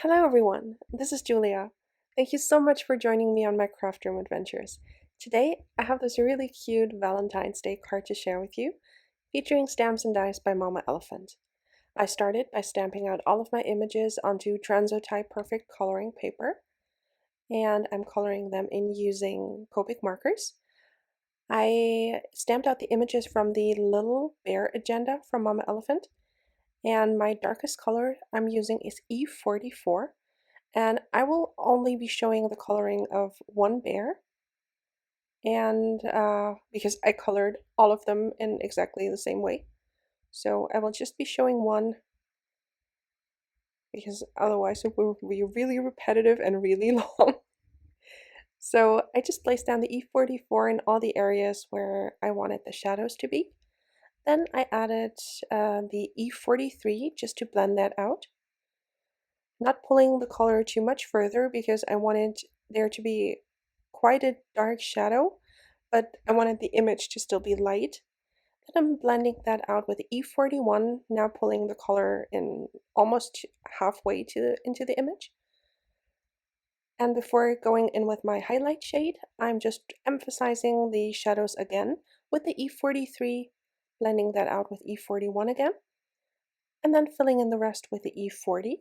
Hello everyone, this is Julia. Thank you so much for joining me on my craft room adventures. Today I have this really cute Valentine's Day card to share with you, featuring stamps and dies by Mama Elephant. I started by stamping out all of my images onto Transotype Perfect coloring paper, and I'm coloring them in using Copic markers. I stamped out the images from the Little Bear agenda from Mama Elephant, and my darkest color I'm using is E44. And I will only be showing the coloring of one bear, and because I colored all of them in exactly the same way. So I will just be showing one, because otherwise it will be really repetitive and really long. So I just placed down the E44 in all the areas where I wanted the shadows to be. Then I added the E43 just to blend that out. Not pulling the color too much further because I wanted there to be quite a dark shadow, but I wanted the image to still be light. Then I'm blending that out with the E41, now pulling the color in almost halfway into the image. And before going in with my highlight shade, I'm just emphasizing the shadows again with the E43, blending that out with E41 again, and then filling in the rest with the E40.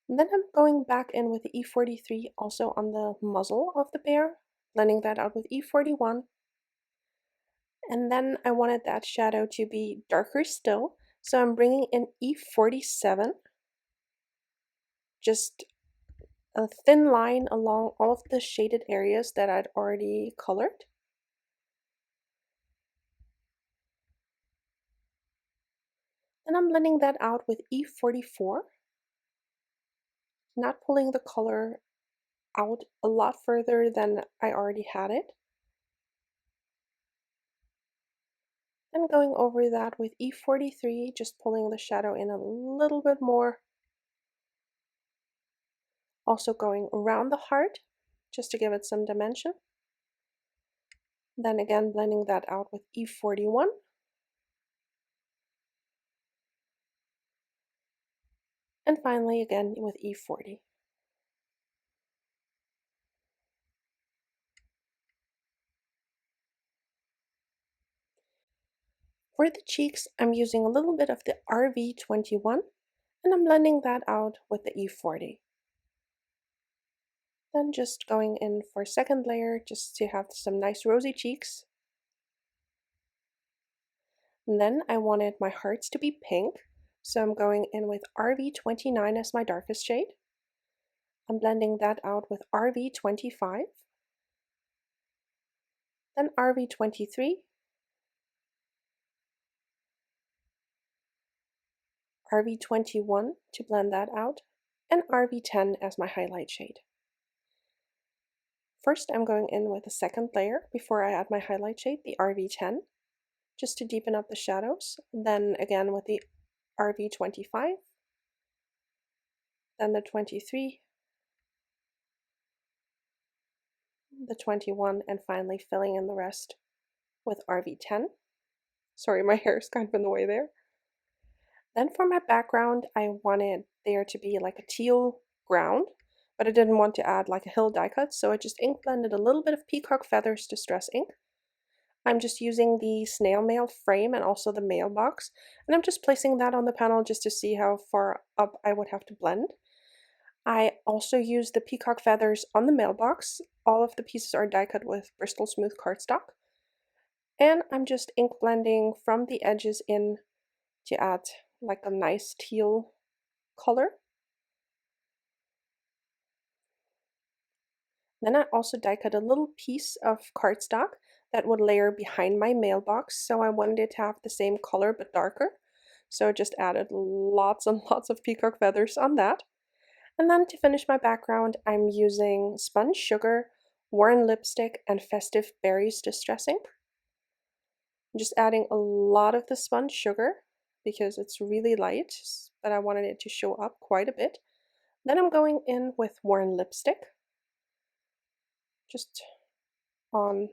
And then I'm going back in with the E43 also on the muzzle of the bear, blending that out with E41. And then I wanted that shadow to be darker still, so I'm bringing in E47, just a thin line along all of the shaded areas that I'd already colored. Then I'm blending that out with E44, not pulling the color out a lot further than I already had it. And going over that with E43, just pulling the shadow in a little bit more. Also going around the heart, just to give it some dimension. Then again, blending that out with E41. And finally again with E40. For the cheeks, I'm using a little bit of the RV21, and I'm blending that out with the E40. Then just going in for a second layer, just to have some nice rosy cheeks. And then I wanted my hearts to be pink, so I'm going in with RV29 as my darkest shade. I'm blending that out with RV25, then RV23, RV21 to blend that out, and RV10 as my highlight shade. First, I'm going in with a second layer before I add my highlight shade, the RV10, just to deepen up the shadows. Then again with the RV25, then the 23, the 21, and finally filling in the rest with RV10. Sorry, my hair is kind of in the way there. Then for my background, I wanted there to be like a teal ground, but I didn't want to add like a hill die cut, so I just ink blended a little bit of Peacock Feathers Distress ink. I'm just using the snail mail frame and also the mailbox, and I'm just placing that on the panel just to see how far up I would have to blend. I also use the peacock feathers on the mailbox. All of the pieces are die cut with Bristol smooth cardstock. And I'm just ink blending from the edges in to add like a nice teal color. Then I also die cut a little piece of cardstock that would layer behind my mailbox, so I wanted it to have the same color but darker. So I just added lots and lots of peacock feathers on that. And then to finish my background, I'm using Spun Sugar, Worn Lipstick, and Festive Berries Distress ink. I'm just adding a lot of the Spun Sugar because it's really light, but I wanted it to show up quite a bit. Then I'm going in with Worn Lipstick, just on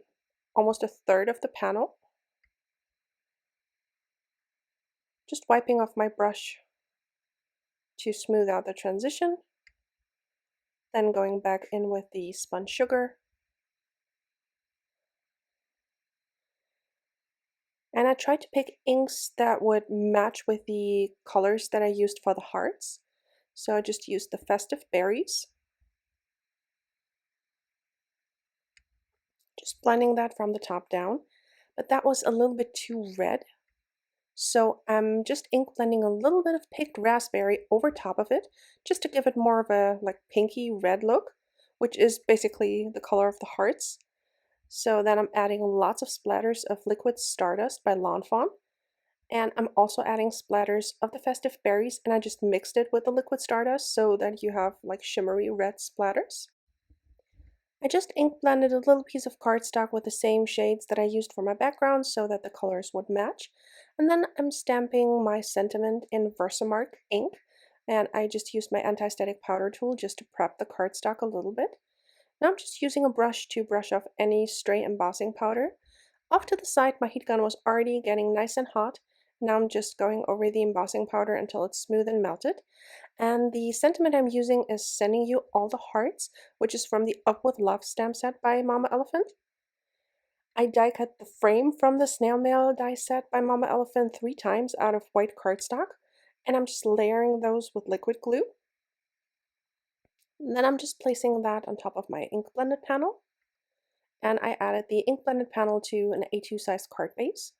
almost a third of the panel. just wiping off my brush to smooth out the transition, then going back in with the spun sugar. And I tried to pick inks that would match with the colors that I used for the hearts. So I just used the Festive Berries. Just blending that from the top down. But that was a little bit too red. So I'm just ink blending a little bit of picked raspberry over top of it, just to give it more of a like pinky red look, which is basically the color of the hearts. So then I'm adding lots of splatters of liquid Stardust by Fawn. And I'm also adding splatters of the Festive Berries, and I just mixed it with the liquid Stardust so that you have like shimmery red splatters. I just ink blended a little piece of cardstock with the same shades that I used for my background so that the colors would match. And then I'm stamping my sentiment in Versamark ink, and I just used my anti-static powder tool just to prep the cardstock a little bit. Now I'm just using a brush to brush off any stray embossing powder. Off to the side, my heat gun was already getting nice and hot. Now I'm just going over the embossing powder until it's smooth and melted. And the sentiment I'm using is Sending You All the Hearts, which is from the Up With Love stamp set by Mama Elephant. I die cut the frame from the snail mail die set by Mama Elephant 3 times out of white cardstock, and I'm just layering those with liquid glue. And then I'm just placing that on top of my ink blended panel. And I added the ink blended panel to an A2 size card base.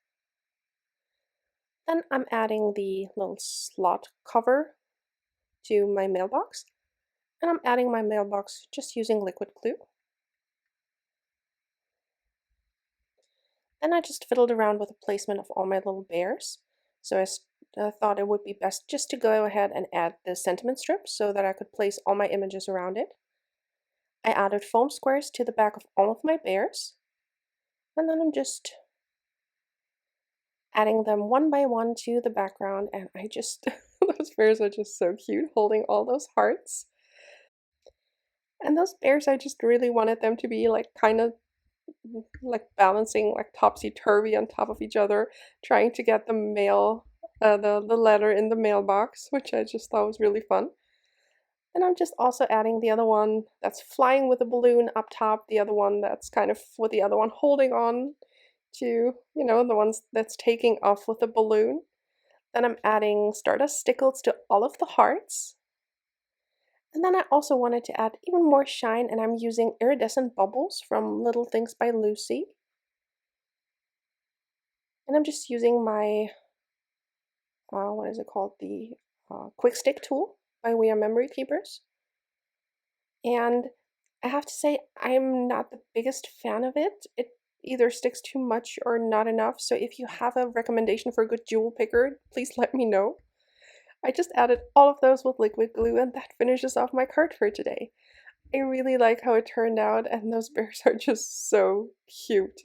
Then I'm adding the little slot cover to my mailbox, and I'm adding my mailbox just using liquid glue. Then I just fiddled around with the placement of all my little bears, so I thought it would be best just to go ahead and add the sentiment strip so that I could place all my images around it. I added foam squares to the back of all of my bears, and then I'm just adding them one by one to the background, and I just, those bears are just so cute holding all those hearts. And those bears, I just really wanted them to be like kind of like balancing like topsy-turvy on top of each other, trying to get the mail, the letter in the mailbox, which I just thought was really fun. And I'm just also adding the other one that's flying with a balloon up top, the other one that's kind of with the other one holding on to, you know, the ones that's taking off with the balloon. Then I'm adding Stardust Stickles to all of the hearts. And then I also wanted to add even more shine, and I'm using iridescent bubbles from Little Things by Lucy. And I'm just using my, what is it called? The Quick Stick tool by We Are Memory Keepers. And I have to say, I'm not the biggest fan of it. It either sticks too much or not enough. So if you have a recommendation for a good jewel picker, please let me know. I just added all of those with liquid glue, and that finishes off my card for today. I really like how it turned out, and those bears are just so cute.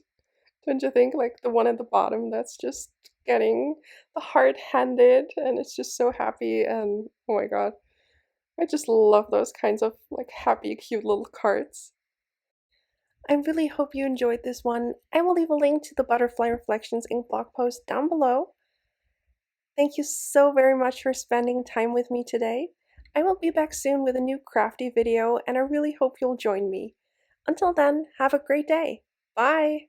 Don't you think? Like the one at the bottom that's just getting the heart handed, and it's just so happy, and oh my god. I just love those kinds of like happy, cute little cards. I really hope you enjoyed this one. I will leave a link to the Butterfly Reflections ink blog post down below. Thank you so very much for spending time with me today. I will be back soon with a new crafty video, and I really hope you'll join me. Until then, have a great day. Bye!